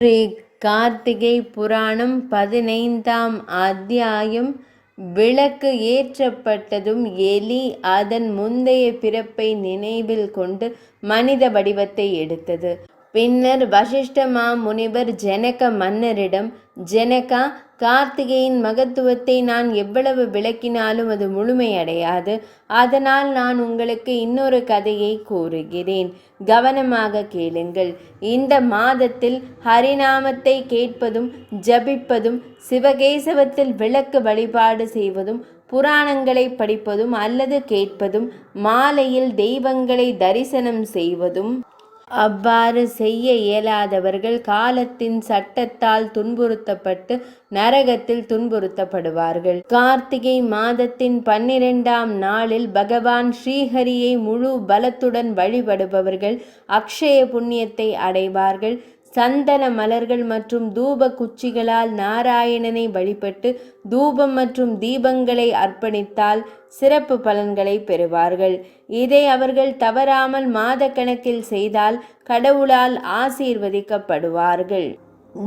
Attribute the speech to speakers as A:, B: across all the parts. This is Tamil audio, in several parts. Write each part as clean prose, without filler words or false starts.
A: ஸ்ரீ கார்த்திகை புராணம் 15ஆம் அத்தியாயம். விளக்கு ஏற்றப்பட்டதும் எலி அதன் முந்தைய பிறப்பை நினைவில் கொண்டு மனித வடிவத்தை எடுத்தது. பின்னர் வசிஷ்ட மாமுனிவர் ஜனக மன்னரிடம், ஜனகா, கார்த்திகையின் மகத்துவத்தை நான் எவ்வளவு விளக்கினாலும் அது முழுமையடையாது. அதனால் நான் உங்களுக்கு இன்னொரு கதையை கூறுகிறேன். கவனமாக கேளுங்கள். இந்த மாதத்தில் ஹரிநாமத்தை கேட்பதும் ஜபிப்பதும், சிவகேசவத்தில் விளக்கு வழிபாடு செய்வதும், புராணங்களை படிப்பதும் அல்லது கேட்பதும், மாலையில் தெய்வங்களை தரிசனம் செய்வதும், அவ்வாறு செய்ய இயலாதவர்கள் காலத்தின் சட்டத்தால் துன்புறுத்தப்பட்டு நரகத்தில் துன்புறுத்தப்படுவார்கள். கார்த்திகை மாதத்தின் 12ஆம் நாளில் பகவான் ஸ்ரீஹரியை முழு பலத்துடன் வழிபடுபவர்கள் அக்ஷய புண்ணியத்தை அடைவார்கள். சந்தன மலர்கள் மற்றும் தூப குச்சிகளால் நாராயணனை வழிபட்டு தூபம் மற்றும் தீபங்களை அர்ப்பணித்தால் சிறப்பு பலன்களை பெறுவார்கள். இதை அவர்கள் தவறாமல் மாத கணக்கில் செய்தால் கடவுளால் ஆசீர்வதிக்கப்படுவார்கள்.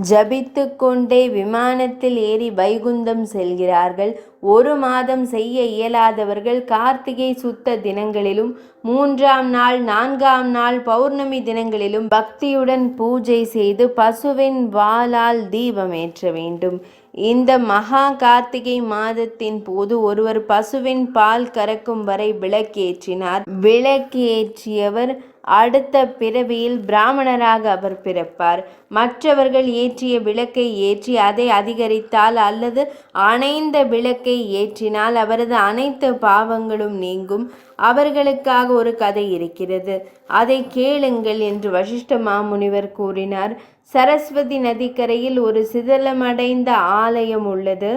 A: ஜபித்து கொண்டே விமானத்தில் ஏறி வைகுந்தம் செல்கிறார்கள். ஒரு மாதம் செய்ய இயலாதவர்கள் கார்த்திகை சுத்த தினங்களிலும் 3ஆம் நாள் 4ஆம் நாள் பௌர்ணமி தினங்களிலும் பக்தியுடன் பூஜை செய்து பசுவின் வாளால் தீபமேற்ற வேண்டும். இந்த மகா கார்த்திகை மாதத்தின் போது ஒருவர் பசுவின் பால் கறக்கும் வரை விளக்கேற்றினார். விளக்கேற்றியவர் அடுத்த பிறவியில் பிராமணராக அவர் பிறப்பார். மற்றவர்கள் ஏற்றிய விளக்கை ஏற்றி அதை அதிகரித்தால் அல்லது அணைந்த விளக்கை ஏற்றினால் அவரது அனைத்து பாவங்களும் நீங்கும். அவர்களுக்காக ஒரு கதை இருக்கிறது, அதை கேளுங்கள் என்று வசிஷ்ட மாமுனிவர் கூறினார். சரஸ்வதி நதிக்கரையில் ஒரு சிதிலமடைந்த ஆலயம் உள்ளது.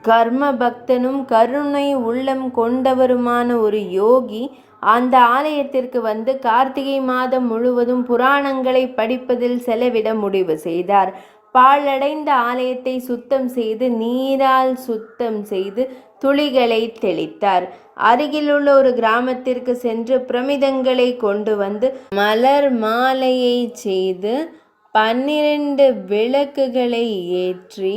A: கர்ம பக்தனும் கருணை உள்ளம் கொண்டவருமான ஒரு யோகி அந்த ஆலயத்திற்கு வந்து கார்த்திகை மாதம் முழுவதும் புராணங்களை படிப்பதில் செலவிட முடிவு செய்தார். பாழடைந்த ஆலயத்தை சுத்தம் செய்து நீரால் சுத்தம் செய்து துளிகளை தெளித்தார். அருகிலுள்ள ஒரு கிராமத்திற்கு சென்று பிரமிதங்களை கொண்டு வந்து மலர் மாலையை செய்து 12 விளக்குகளை ஏற்றி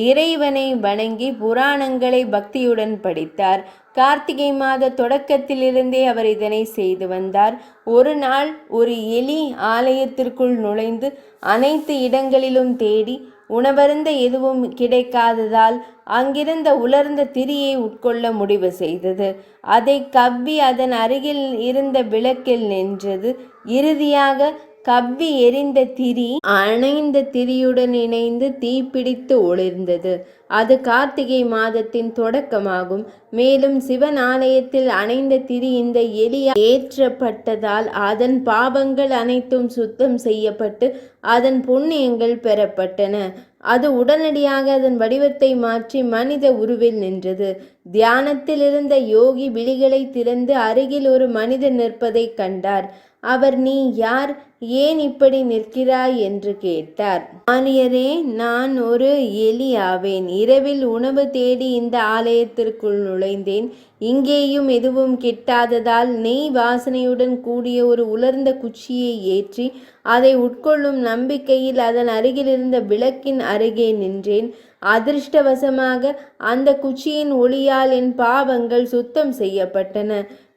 A: இறைவனை வணங்கி புராணங்களை பக்தியுடன் படித்தார். கார்த்திகை மாத தொடக்கத்திலிருந்தே அவர் இதனை செய்து வந்தார். ஒரு நாள் ஒரு எலி ஆலயத்திற்குள் நுழைந்து அனைத்து இடங்களிலும் தேடி உணவருந்த எதுவும் கிடைக்காததால் அங்கிருந்த உலர்ந்த திரியை உட்கொள்ள முடிவு செய்தது. அதை கவ்வி அதன் அருகில் இருந்த விளக்கில் நின்றது. இறுதியாக கவ்வி எரிந்த திரி அணைந்த திரியுடன் இணைந்து தீப்பிடித்து ஒளிர்ந்தது. அது கார்த்திகை மாதத்தின் தொடக்கமாகும். மேலும் சிவன் ஆலயத்தில் அணைந்த திரி இந்த எலியால் ஏற்றப்பட்டதால் அதன் பாவங்கள் அனைத்தும் சுத்தம் செய்யப்பட்டு அதன் புண்ணியங்கள் பெறப்பட்டன. அது உடனடியாக அதன் வடிவத்தை மாற்றி மனித உருவில் நின்றது. தியானத்தில் இருந்த யோகி விழிகளை திறந்து அருகில் ஒரு மனிதன் நிற்பதை கண்டார். அவர், நீ யார், ஏன் இப்படி நிற்கிறாய் என்று கேட்டார். ஆரியரே, நான் ஒரு எலி ஆவேன். இரவில் உணவு தேடி இந்த ஆலயத்திற்குள் நுழைந்தேன். இங்கேயும் எதுவும் கிட்டாததால் நெய் வாசனையுடன் கூடிய ஒரு உலர்ந்த குச்சியை ஏற்றி அதை உட்கொள்ளும் நம்பிக்கையில் அதன் அருகில் இருந்த விளக்கின் அருகே நின்றேன். அதிர்ஷ்டவசமாக அந்த குச்சியின் ஒளியால் என் பாவங்கள் சுத்தம் செய்யப்பட்டன.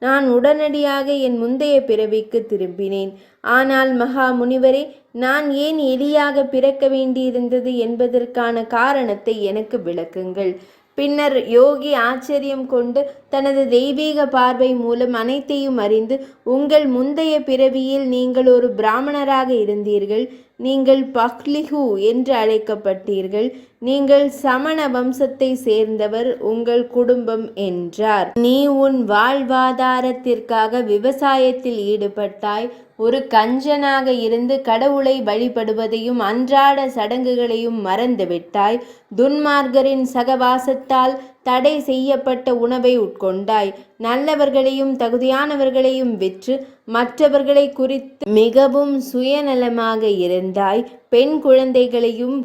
A: நான் உடனடியாக என் முந்தைய பிறவிக்கு திரும்பினேன். ஆனால் மகா முனிவரே, நான் ஏன் எலியாக பிறக்க வேண்டியிருந்தது என்பதற்கான காரணத்தை எனக்கு விளக்குங்கள். பின்னர் யோகி ஆச்சரியம் கொண்டு தனது தெய்வீக பார்வை மூலம் அனைத்தையும் அறிந்து, உங்கள் முந்தைய பிறவியில் நீங்கள் ஒரு பிராமணராக இருந்தீர்கள். நீங்கள் பக்லிஹு என்று அழைக்கப்பட்டீர்கள். நீங்கள் சமண வம்சத்தை சேர்ந்தவர் உங்கள் குடும்பம் என்றார். நீ உன் வாழ்வாதாரத்திற்காக விவசாயத்தில் ஈடுபட்டாய். ஒரு கஞ்சனாக இருந்து கடவுளை வழிபடுவதையும் அன்றாட சடங்குகளையும் மறந்துவிட்டாய். துன்மார்கரின் சகவாசத்தால் தடை செய்யப்பட்ட உணவை உட்கொண்டாய். நல்லவர்களையும் தகுதியானவர்களையும் விற்று மற்றவர்களை குறித்து மிகவும் சுயநலமாக இருந்தாய். பெண் குழந்தைகளையும்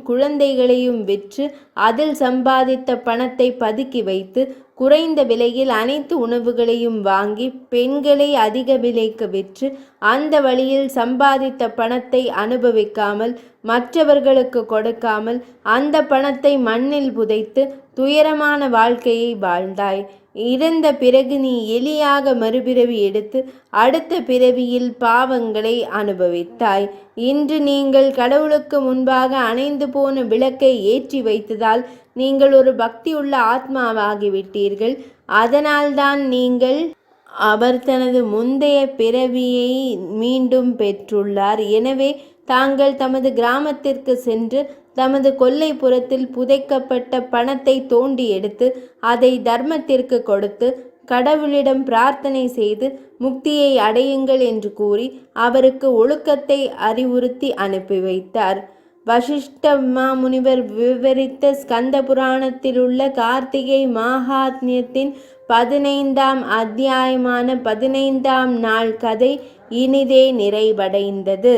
A: விற்று அதில் சம்பாதித்த பணத்தை பதுக்கி வைத்து குறைந்த விலையில் அனைத்து உணவுகளையும் வாங்கி பெண்களை அதிக விலைக்கு விற்று அந்த வழியில் சம்பாதித்த பணத்தை அனுபவிக்காமல் மற்றவர்களுக்கு கொடுக்காமல் அந்த பணத்தை மண்ணில் புதைத்து துயரமான வாழ்க்கையை வாழ்ந்தாய். இறந்த பிறகு நீ எலியாக மறுபிறவி எடுத்து அடுத்த பிறவியில் பாவங்களை அனுபவித்தாய். இன்று நீங்கள் கடவுளுக்கு முன்பாக அணைந்து போன விளக்கை ஏற்றி வைத்ததால் நீங்கள் ஒரு பக்தியுள்ள ஆத்மாவாகிவிட்டீர்கள். அதனால்தான் நீங்கள் அவர் தனது முந்தைய பிறவியை மீண்டும் பெற்றுள்ளார். எனவே தாங்கள் தமது கிராமத்திற்கு சென்று தமது கொல்லைப்புறத்தில் புதைக்கப்பட்ட பணத்தை தோண்டி எடுத்து அதை தர்மத்திற்கு கொடுத்து கடவுளிடம் பிரார்த்தனை செய்து முக்தியை அடையுங்கள் என்று கூறி அவருக்கு ஒழுக்கத்தை அறிவுறுத்தி அனுப்பி வைத்தார். வசிஷ்ட மாமுனிவர் விவரித்த ஸ்கந்த புராணத்திலுள்ள கார்த்திகை மகாத்மியத்தின் 15ஆம் அத்தியாயமான 15ஆம் நாள் கதை இனிதே நிறைவடைந்தது.